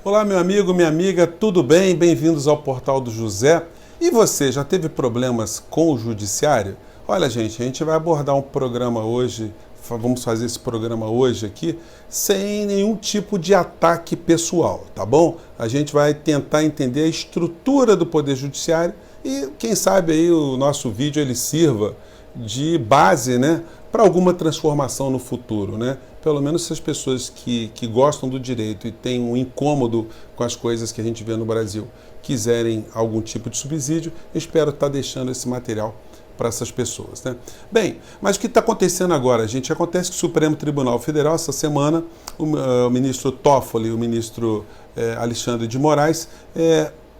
Olá, meu amigo, minha amiga, tudo bem? Bem-vindos ao Portal do José. E você, já teve problemas com o judiciário? Olha, gente, a gente vai abordar um programa hoje, vamos fazer esse programa hoje aqui, sem nenhum tipo de ataque pessoal, tá bom? A gente vai tentar entender a estrutura do Poder Judiciário e, quem sabe, aí o nosso vídeo ele sirva de base, né, para alguma transformação no futuro, né? Pelo menos se as pessoas que gostam do direito e têm um incômodo com as coisas que a gente vê no Brasil quiserem algum tipo de subsídio, eu espero estar deixando esse material para essas pessoas, né? Bem, mas o que está acontecendo agora, gente? Acontece que o Supremo Tribunal Federal, essa semana, o ministro Toffoli e o ministro Alexandre de Moraes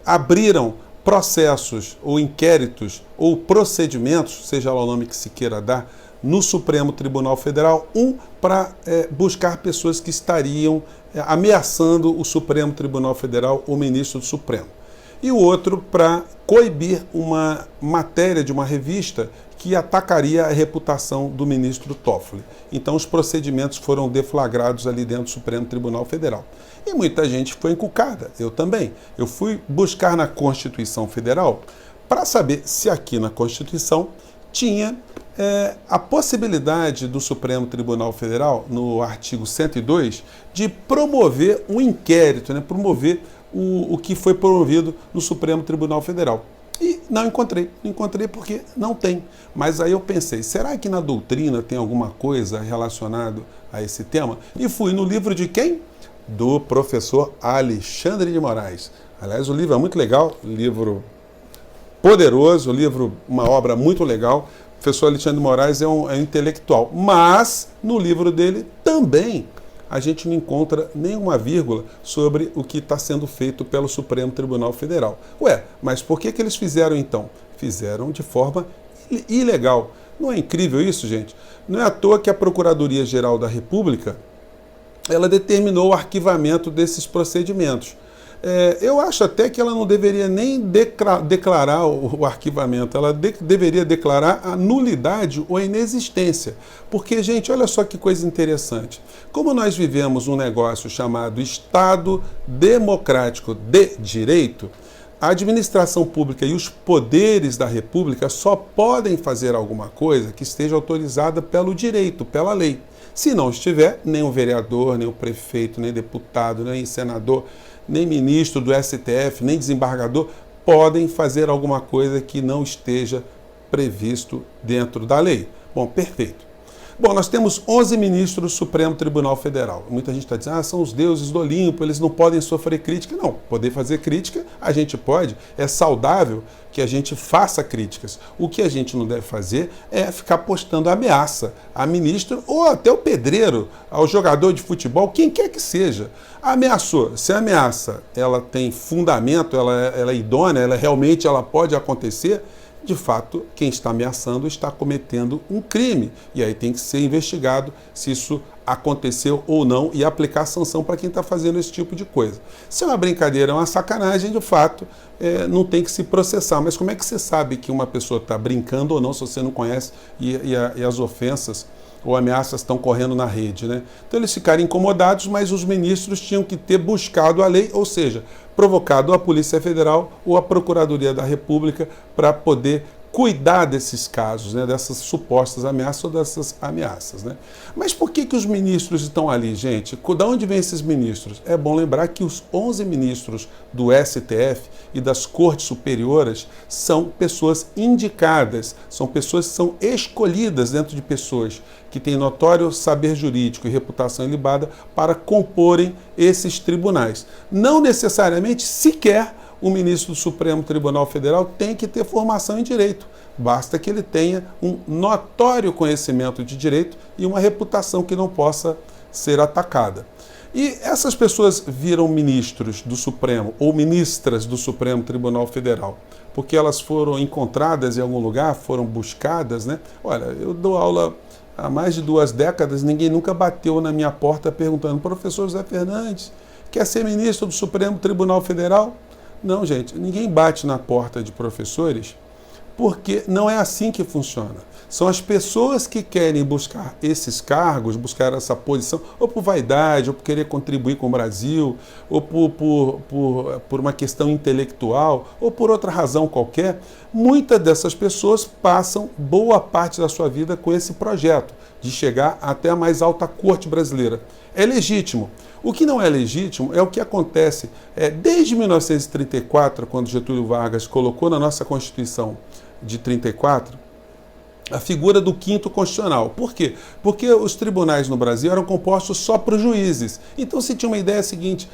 abriram processos ou inquéritos ou procedimentos, seja lá o nome que se queira dar, no Supremo Tribunal Federal, para buscar pessoas que estariam ameaçando o Supremo Tribunal Federal, o ministro do Supremo. E o outro para coibir uma matéria de uma revista que atacaria a reputação do ministro Toffoli. Então os procedimentos foram deflagrados ali dentro do Supremo Tribunal Federal. E muita gente foi encucada, eu também. Eu fui buscar na Constituição Federal para saber se aqui na Constituição tinha a possibilidade do Supremo Tribunal Federal, no artigo 102, de promover um inquérito, né, promover o que foi promovido no Supremo Tribunal Federal. E não encontrei porque não tem. Mas aí eu pensei, será que na doutrina tem alguma coisa relacionada a esse tema? E fui no livro de quem? Do professor Alexandre de Moraes. Aliás, o livro é muito legal, livro poderoso, uma obra muito legal. O professor Alexandre de Moraes é um intelectual, mas no livro dele também a gente não encontra nenhuma vírgula sobre o que está sendo feito pelo Supremo Tribunal Federal. Ué, mas por que eles fizeram então? Fizeram de forma ilegal. Não é incrível isso, gente? Não é à toa que a Procuradoria-Geral da República ela determinou o arquivamento desses procedimentos. Eu acho até que ela não deveria nem declarar o arquivamento, ela deveria declarar a nulidade ou a inexistência. Porque, gente, olha só que coisa interessante. Como nós vivemos um negócio chamado Estado Democrático de Direito, a administração pública e os poderes da República só podem fazer alguma coisa que esteja autorizada pelo direito, pela lei. Se não estiver, nem o vereador, nem o prefeito, nem deputado, nem senador, nem ministro do STF, nem desembargador podem fazer alguma coisa que não esteja previsto dentro da lei. Bom, perfeito. Bom, nós temos 11 ministros do Supremo Tribunal Federal. Muita gente está dizendo, são os deuses do Olimpo, eles não podem sofrer crítica. Não, poder fazer crítica a gente pode, é saudável que a gente faça críticas. O que a gente não deve fazer é ficar postando ameaça a ministro ou até o pedreiro, ao jogador de futebol, quem quer que seja. Ameaçou, se a ameaça ela tem fundamento, ela é idônea, realmente pode acontecer, de fato, quem está ameaçando está cometendo um crime. E aí tem que ser investigado se isso aconteceu ou não e aplicar sanção para quem está fazendo esse tipo de coisa. Se é uma brincadeira, é uma sacanagem, de fato, não tem que se processar. Mas como é que você sabe que uma pessoa está brincando ou não se você não conhece e as ofensas ou ameaças estão correndo na rede, né? Então eles ficaram incomodados, mas os ministros tinham que ter buscado a lei, ou seja, provocado a Polícia Federal ou a Procuradoria da República para poder cuidar desses casos, né, dessas supostas ameaças ou dessas ameaças, né? Mas por que os ministros estão ali, gente? De onde vêm esses ministros? É bom lembrar que os 11 ministros do STF e das Cortes Superiores são pessoas indicadas, são pessoas que são escolhidas dentro de pessoas que têm notório saber jurídico e reputação ilibada para comporem esses tribunais. Não necessariamente sequer o ministro do Supremo Tribunal Federal tem que ter formação em direito. Basta que ele tenha um notório conhecimento de direito e uma reputação que não possa ser atacada. E essas pessoas viram ministros do Supremo ou ministras do Supremo Tribunal Federal porque elas foram encontradas em algum lugar, foram buscadas, né? Olha, eu dou aula há mais de 2 décadas, ninguém nunca bateu na minha porta perguntando: professor José Fernandes, quer ser ministro do Supremo Tribunal Federal? Não, gente, ninguém bate na porta de professores porque não é assim que funciona. São as pessoas que querem buscar esses cargos, buscar essa posição, ou por vaidade, ou por querer contribuir com o Brasil, ou por uma questão intelectual, ou por outra razão qualquer. Muitas dessas pessoas passam boa parte da sua vida com esse projeto, de chegar até a mais alta corte brasileira. É legítimo. O que não é legítimo é o que acontece desde 1934, quando Getúlio Vargas colocou na nossa Constituição de 34, a figura do quinto constitucional. Por quê? Porque os tribunais no Brasil eram compostos só por juízes. Então se tinha uma ideia seguinte,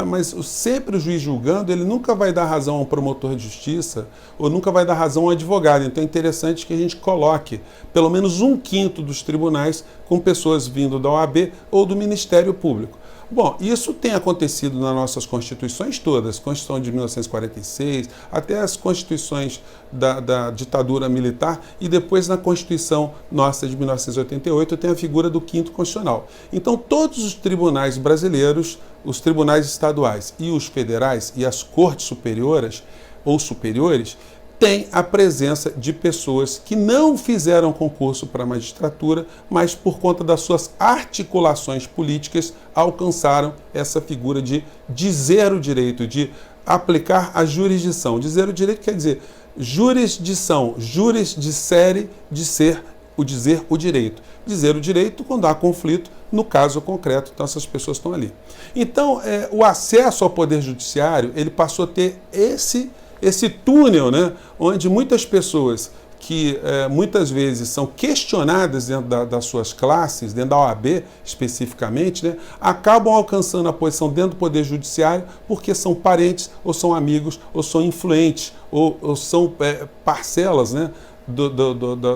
mas sempre o juiz julgando, ele nunca vai dar razão a um promotor de justiça, ou nunca vai dar razão a um advogado. Então é interessante que a gente coloque pelo menos 1/5 dos tribunais com pessoas vindo da OAB ou do Ministério Público. Bom, isso tem acontecido nas nossas constituições todas, Constituição de 1946, até as constituições da ditadura militar e depois na Constituição nossa de 1988 tem a figura do quinto constitucional. Então todos os tribunais brasileiros, os tribunais estaduais e os federais e as cortes superiores ou superiores tem a presença de pessoas que não fizeram concurso para a magistratura, mas por conta das suas articulações políticas alcançaram essa figura de dizer o direito, de aplicar a jurisdição. Dizer o direito quer dizer jurisdição, juris de série, de ser o dizer o direito. Dizer o direito quando há conflito, no caso concreto, então essas pessoas estão ali. Então, o acesso ao Poder Judiciário, ele passou a ter esse túnel, né, onde muitas pessoas que muitas vezes são questionadas dentro das suas classes, dentro da OAB especificamente, né, acabam alcançando a posição dentro do Poder Judiciário porque são parentes, ou são amigos, ou são influentes, ou são parcelas, né,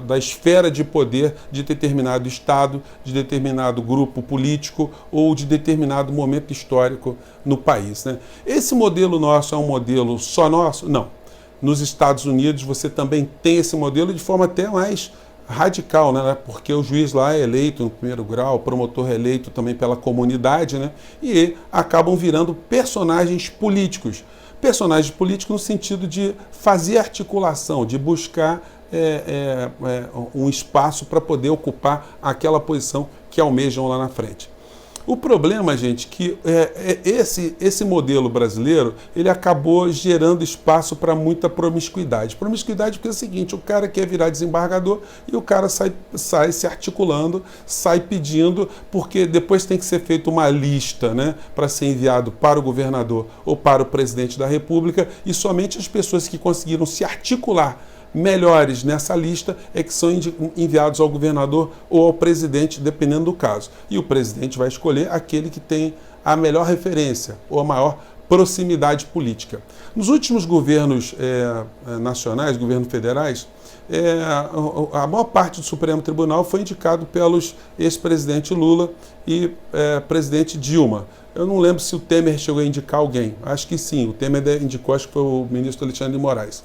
da esfera de poder de determinado Estado, de determinado grupo político ou de determinado momento histórico no país, né? Esse modelo nosso é um modelo só nosso? Não. Nos Estados Unidos você também tem esse modelo de forma até mais radical, né? Porque o juiz lá é eleito no primeiro grau, o promotor é eleito também pela comunidade, né? E acabam virando personagens políticos. Personagens políticos no sentido de fazer articulação, de buscar um espaço para poder ocupar aquela posição que almejam lá na frente. O problema, gente, que esse modelo brasileiro, ele acabou gerando espaço para muita promiscuidade. Promiscuidade porque é o seguinte, o cara quer virar desembargador e o cara sai se articulando, sai pedindo, porque depois tem que ser feita uma lista, né, para ser enviado para o governador ou para o presidente da República, e somente as pessoas que conseguiram se articular melhores nessa lista é que são enviados ao governador ou ao presidente, dependendo do caso. E o presidente vai escolher aquele que tem a melhor referência ou a maior proximidade política. Nos últimos governos nacionais, governos federais, a maior parte do Supremo Tribunal foi indicado pelos ex-presidente Lula e presidente Dilma. Eu não lembro se o Temer chegou a indicar alguém. Acho que sim, o Temer indicou, acho que foi o ministro Alexandre de Moraes.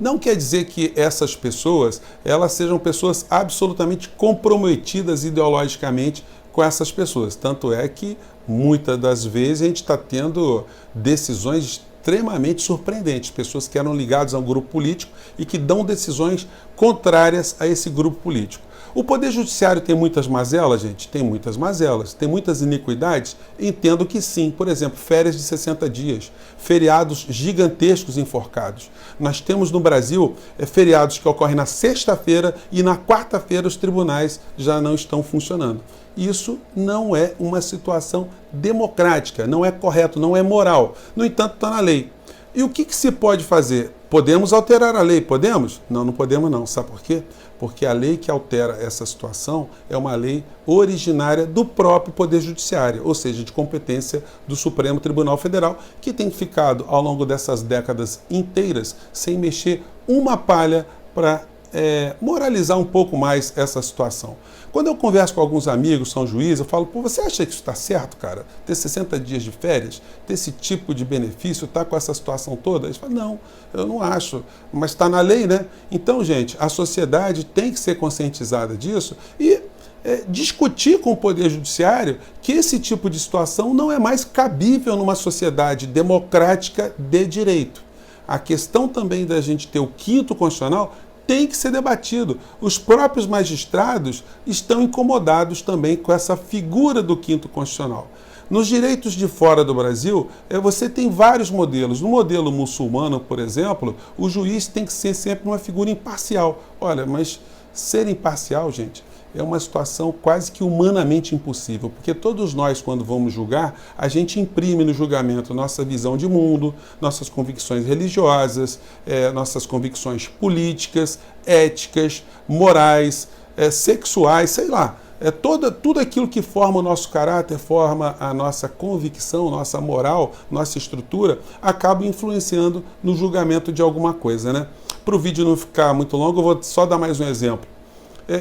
Não quer dizer que essas pessoas, elas sejam pessoas absolutamente comprometidas ideologicamente com essas pessoas. Tanto é que, muitas das vezes, a gente está tendo decisões extremamente surpreendentes. Pessoas que eram ligadas a um grupo político e que dão decisões contrárias a esse grupo político. O Poder Judiciário tem muitas mazelas, gente? Tem muitas mazelas. Tem muitas iniquidades? Entendo que sim. Por exemplo, férias de 60 dias, feriados gigantescos enforcados. Nós temos no Brasil feriados que ocorrem na sexta-feira e na quarta-feira os tribunais já não estão funcionando. Isso não é uma situação democrática, não é correto, não é moral. No entanto, está na lei. E o que se pode fazer? Podemos alterar a lei? Podemos? Não, não podemos não. Sabe por quê? Porque a lei que altera essa situação é uma lei originária do próprio Poder Judiciário, ou seja, de competência do Supremo Tribunal Federal, que tem ficado ao longo dessas décadas inteiras sem mexer uma palha para moralizar um pouco mais essa situação. Quando eu converso com alguns amigos, são juízes, eu falo, pô, você acha que isso está certo, cara? Ter 60 dias de férias, ter esse tipo de benefício, tá com essa situação toda? Eles falam, não, eu não acho, mas está na lei, né? Então, gente, a sociedade tem que ser conscientizada disso e discutir com o Poder Judiciário que esse tipo de situação não é mais cabível numa sociedade democrática de direito. a questão também da gente ter o quinto constitucional tem que ser debatido. Os próprios magistrados estão incomodados também com essa figura do quinto constitucional. Nos direitos de fora do Brasil, você tem vários modelos. No modelo muçulmano, por exemplo, o juiz tem que ser sempre uma figura imparcial. Olha, mas ser imparcial, gente, é uma situação quase que humanamente impossível, porque todos nós, quando vamos julgar, a gente imprime no julgamento nossa visão de mundo, nossas convicções religiosas, nossas convicções políticas, éticas, morais, sexuais, sei lá. Tudo aquilo que forma o nosso caráter, forma a nossa convicção, nossa moral, nossa estrutura, acaba influenciando no julgamento de alguma coisa, né? Para o vídeo não ficar muito longo, eu vou só dar mais um exemplo.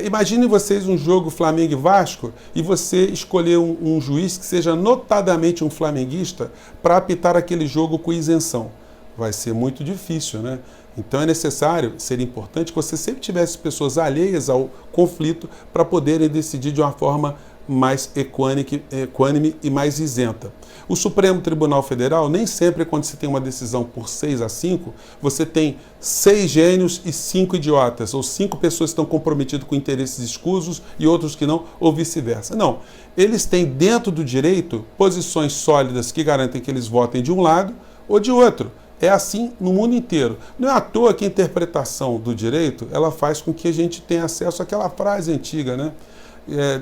Imagine vocês um jogo Flamengo e Vasco e você escolher um juiz que seja notadamente um flamenguista para apitar aquele jogo com isenção. Vai ser muito difícil, né? Então é necessário, seria importante que você sempre tivesse pessoas alheias ao conflito para poderem decidir de uma forma mais equânime e mais isenta. O Supremo Tribunal Federal, nem sempre quando você tem uma decisão por 6-5, você tem 6 gênios e 5 idiotas, ou 5 pessoas que estão comprometidas com interesses escusos e outros que não, ou vice-versa. Não, eles têm dentro do direito posições sólidas que garantem que eles votem de um lado ou de outro. É assim no mundo inteiro. Não é à toa que a interpretação do direito, ela faz com que a gente tenha acesso àquela frase antiga, né?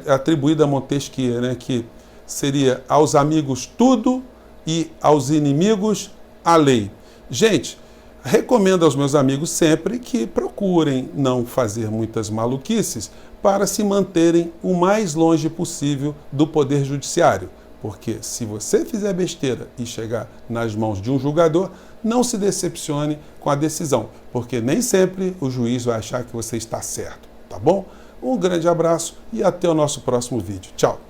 Atribuída a Montesquieu, né? Que seria aos amigos tudo e aos inimigos a lei. Gente, recomendo aos meus amigos sempre que procurem não fazer muitas maluquices para se manterem o mais longe possível do poder judiciário. Porque se você fizer besteira e chegar nas mãos de um julgador, não se decepcione com a decisão, porque nem sempre o juiz vai achar que você está certo, tá bom? Um grande abraço e até o nosso próximo vídeo. Tchau!